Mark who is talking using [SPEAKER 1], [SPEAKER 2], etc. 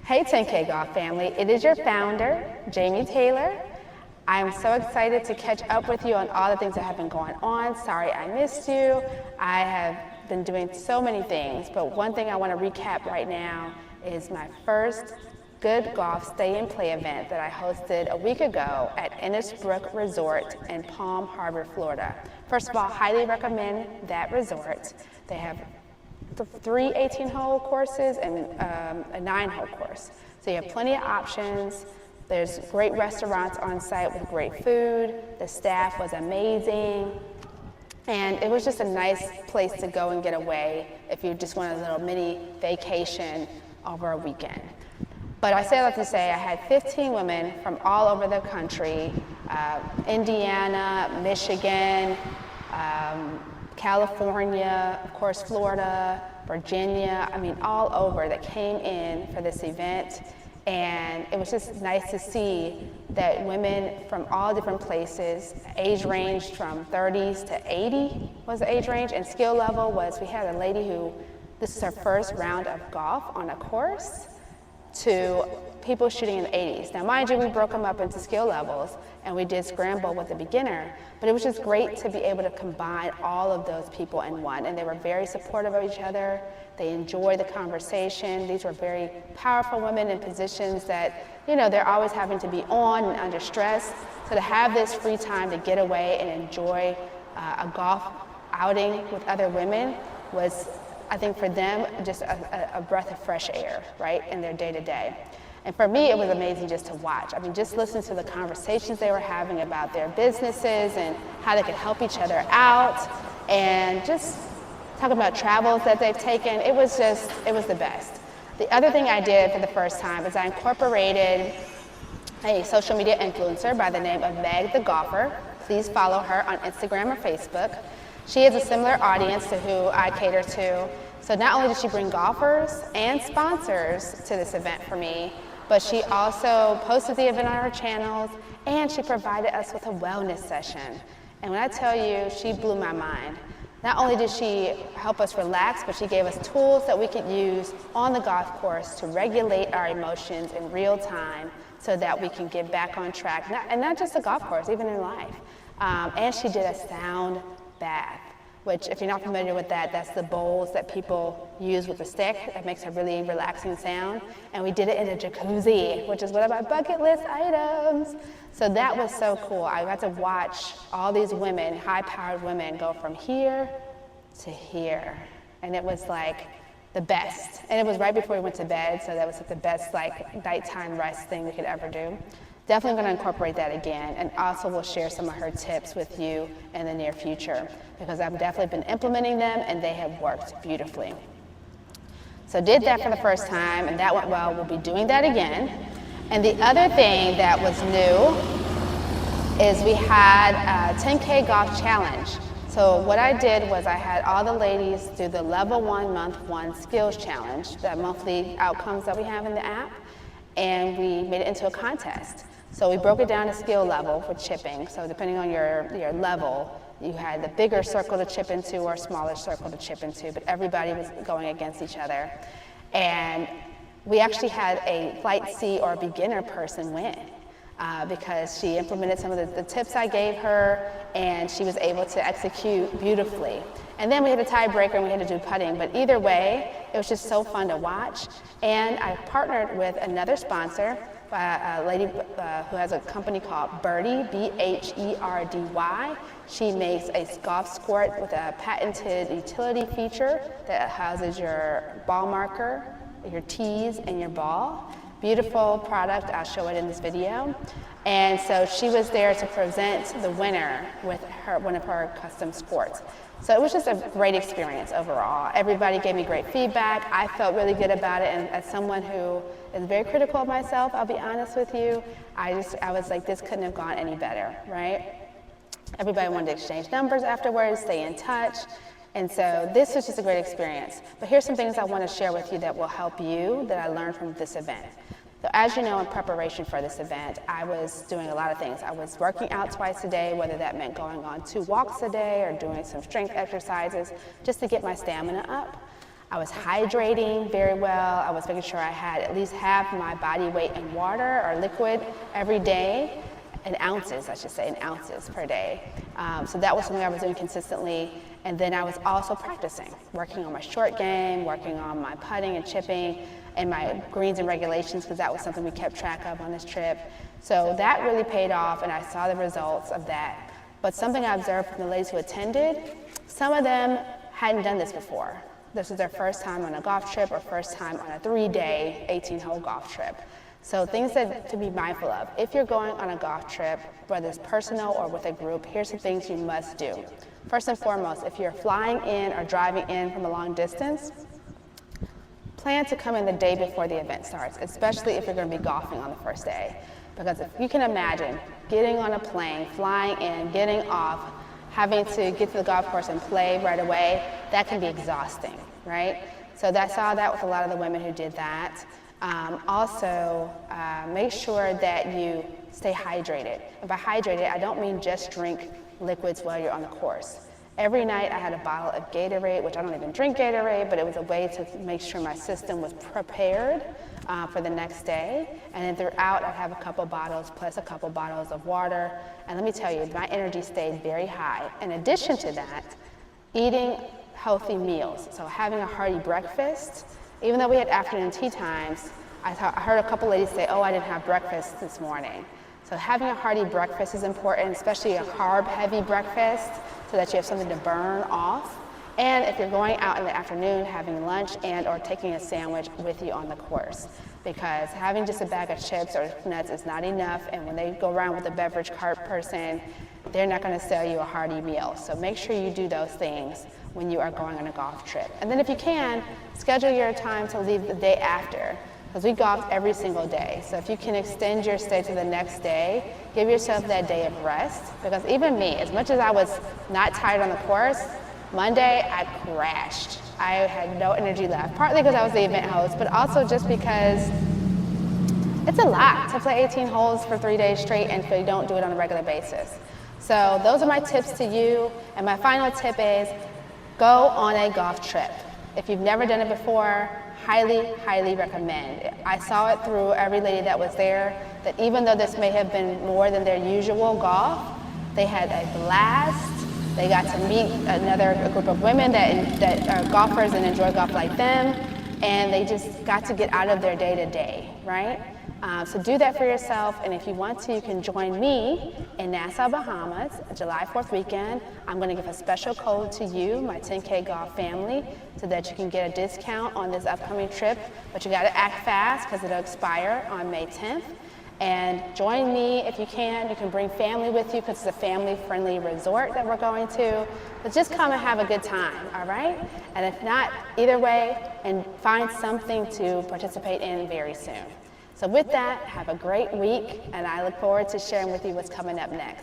[SPEAKER 1] Hey 10K Golf family, it is your founder, Jamie Taylor. I'm so excited to catch up with you on all the things that have been going on. Sorry I missed you. I have been doing so many things, but one thing I want to recap right now is my first Good Golf Stay and Play event that I hosted a week ago at Innisbrook Resort in Palm Harbor, Florida. First of all, highly recommend that resort. They have three 18-hole courses and a 9-hole course. So you have plenty of options. There's great restaurants on site with great food. The staff was amazing. And it was just a nice place to go and get away if you just want a little mini vacation over a weekend. But I say that to say I had 15 women from all over the country, Indiana, Michigan, California, of course Florida, Virginia, all over that came in for this event. And it was just nice to see that women from all different places, age ranged from 30s to 80 was the age range, and skill level was, we had a lady who, this is her first round of golf on a course, to people shooting in the 80s. Now mind you, we broke them up into skill levels and we did scramble with the beginner, but it was just great to be able to combine all of those people in one, and they were very supportive of each other. They enjoyed the conversation. These were very powerful women in positions that, they're always having to be on and under stress. So to have this free time to get away and enjoy a golf outing with other women was, I think for them, just a breath of fresh air, right, in their day-to-day. And for me, it was amazing just to watch. Just listen to the conversations they were having about their businesses and how they could help each other out, and just talking about travels that they've taken. It was the best. The other thing I did for the first time is I incorporated a social media influencer by the name of Meg the Golfer. Please follow her on Instagram or Facebook. She has a similar audience to who I cater to. So not only did she bring golfers and sponsors to this event for me, but she also posted the event on her channels, and she provided us with a wellness session. And when I tell you, she blew my mind. Not only did she help us relax, but she gave us tools that we could use on the golf course to regulate our emotions in real time so that we can get back on track, and not just the golf course, even in life. And she did a sound bath, which, if you're not familiar with that, that's the bowls that people use with the stick that makes a really relaxing sound. And we did it in a jacuzzi, which is one of my bucket list items. So that was so cool. I got to watch all these women, high-powered women, go from here to here. And it was like the best. And it was right before we went to bed, so that was like the best nighttime rest thing we could ever do. Definitely going to incorporate that again, and also will share some of her tips with you in the near future, because I've definitely been implementing them and they have worked beautifully. So did that for the first time, and that went well. We'll be doing that again. And the other thing that was new is we had a 10K Golf Challenge. So what I did was I had all the ladies do the Level 1 Month 1 Skills Challenge, the monthly outcomes that we have in the app, and we made it into a contest. So we broke it down to skill level for chipping. So depending on your level, you had the bigger circle to chip into or smaller circle to chip into, but everybody was going against each other. And we actually had a Flight C or a beginner person win because she implemented some of the tips I gave her, and she was able to execute beautifully. And then we had a tiebreaker and we had to do putting, but either way, it was just so fun to watch. And I partnered with another sponsor, a lady who has a company called Birdie, B-H-E-R-D-Y. She makes a golf squirt with a patented utility feature that houses your ball marker, your tees, and your ball. Beautiful product, I'll show it in this video. And so she was there to present the winner with one of her custom squirts. So it was just a great experience overall. Everybody gave me great feedback. I felt really good about it, and as someone who is very critical of myself, I'll be honest with you, I was like, this couldn't have gone any better, right? Everybody wanted to exchange numbers afterwards, stay in touch, and so this was just a great experience. But here's some things I want to share with you that will help you that I learned from this event. So as you know, in preparation for this event, I was doing a lot of things. I was working out twice a day, whether that meant going on 2 walks a day or doing some strength exercises just to get my stamina up. I was hydrating very well. I was making sure I had at least half my body weight in water or liquid every day, in ounces, I should say, in ounces per day. So that was something I was doing consistently. And then I was also practicing, working on my short game, working on my putting and chipping, and my greens and regulations, because that was something we kept track of on this trip. So that really paid off, and I saw the results of that. But something I observed from the ladies who attended, some of them hadn't done this before. This was their first time on a golf trip or first time on a 3-day, 18-hole golf trip. So things that to be mindful of. If you're going on a golf trip, whether it's personal or with a group, here's some things you must do. First and foremost, if you're flying in or driving in from a long distance, plan to come in the day before the event starts, especially if you're going to be golfing on the first day. Because if you can imagine getting on a plane, flying in, getting off, having to get to the golf course and play right away, that can be exhausting, right? So I saw that with a lot of the women who did that. Also, make sure that you stay hydrated. And by hydrated, I don't mean just drink liquids while you're on the course. Every night I had a bottle of Gatorade, which I don't even drink Gatorade, but it was a way to make sure my system was prepared for the next day. And then throughout, I'd have a couple bottles plus a couple bottles of water. And let me tell you, my energy stayed very high. In addition to that, eating healthy meals. So having a hearty breakfast. Even though we had afternoon tea times, I heard a couple ladies say, oh, I didn't have breakfast this morning. So having a hearty breakfast is important, especially a carb-heavy breakfast, so that you have something to burn off. And if you're going out in the afternoon, having lunch and or taking a sandwich with you on the course. Because having just a bag of chips or nuts is not enough, and when they go around with a beverage cart person, they're not going to sell you a hearty meal. So make sure you do those things when you are going on a golf trip. And then if you can, schedule your time to leave the day after, because we golf every single day. So if you can extend your stay to the next day, give yourself that day of rest. Because even me, as much as I was not tired on the course, Monday I crashed. I had no energy left, partly because I was the event host, but also just because it's a lot to play 18 holes for 3 days straight and if you don't do it on a regular basis. So those are my tips to you. And my final tip is, go on a golf trip. If you've never done it before, highly, highly recommend. I saw it through every lady that was there, that even though this may have been more than their usual golf, they had a blast. They got to meet another group of women that are golfers and enjoy golf like them, and they just got to get out of their day-to-day, right? So do that for yourself, and if you want to, you can join me in Nassau, Bahamas, July 4th weekend. I'm going to give a special code to you, my 10K Golf family, so that you can get a discount on this upcoming trip, but you got to act fast because it'll expire on May 10th. And join me if you can. You can bring family with you because it's a family-friendly resort that we're going to. But just come and have a good time, all right? And if not, either way, and find something to participate in very soon. So with that, have a great week, and I look forward to sharing with you what's coming up next.